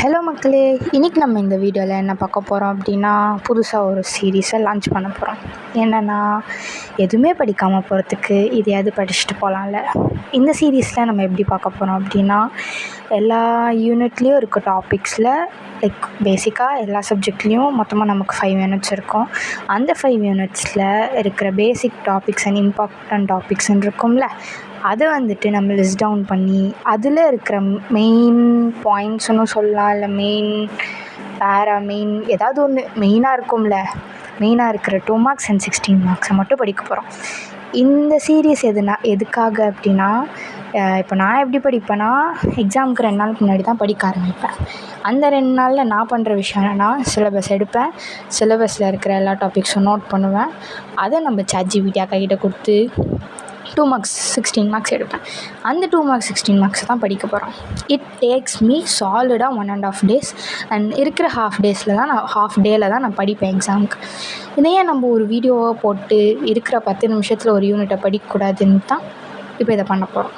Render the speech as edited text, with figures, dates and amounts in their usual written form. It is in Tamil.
ஹலோ மக்களே, இன்றைக்கி நம்ம இந்த வீடியோவில் என்ன பார்க்க போகிறோம் அப்படின்னா, புதுசாக ஒரு சீரீஸை லான்ச் பண்ண போகிறோம். என்னென்னா, எதுவுமே படிக்காமல் போகிறதுக்கு இதையாவது படிச்சுட்டு போகலாம்ல. இந்த சீரீஸில் நம்ம எப்படி பார்க்க போகிறோம் அப்படின்னா, எல்லா யூனிட்லேயும் இருக்க டாபிக்ஸில் லைக் பேசிக்காக எல்லா சப்ஜெக்ட்லேயும் மொத்தமாக நமக்கு 5 யூனிட்ஸ் இருக்கும். அந்த 5 யூனிட்ஸில் இருக்கிற பேசிக் டாபிக்ஸ் அண்ட் இம்பார்ட்டன்ட் டாபிக்ஸ்ன்னு இருக்கும்ல, அதை வந்துட்டு நம்ம லிஸ்ட் டவுன் பண்ணி அதில் இருக்கிற மெயின் பாயிண்ட்ஸ்னு சொல்லலாம், இல்லை மெயின் ஏதாவது ஒன்று மெயினாக இருக்கும்ல, மெயினாக இருக்கிற 2 மார்க்ஸ் அண்ட் 16 மார்க்ஸை மட்டும் படிக்க போகிறோம். இந்த சீரீஸ் எதுக்காக அப்படின்னா, இப்போ நான் எப்படி படிப்பேன்னா, எக்ஸாமுக்கு 2 நாளுக்கு முன்னாடி தான் படிக்க ஆரம்பிப்பேன். அந்த 2 நாளில் நான் பண்ணுற விஷயம் என்னென்னா, சிலபஸ் எடுப்பேன், சிலபஸில் இருக்கிற எல்லா டாபிக்ஸும் நோட் பண்ணுவேன். அதை நம்ம ChatGPT கிட்ட கொடுத்து 2 மார்க்ஸ் 16 மார்க்ஸ் எடுப்பேன். அந்த 2 மார்க்ஸ் 16 மார்க்ஸ் தான் படிக்க போகிறோம். இட் டேக்ஸ் மீ சாலிடாக 1.5 days அண்ட் இருக்கிற ஹாஃப் டேயில் தான் நான் படிப்பேன் எக்ஸாமுக்கு. இதையே நம்ம ஒரு வீடியோவாக போட்டு இருக்கிற 10 நிமிஷத்தில் ஒரு யூனிட்டை படிக்கக்கூடாதுன்னு தான் இப்போ இதை பண்ண போகிறோம்.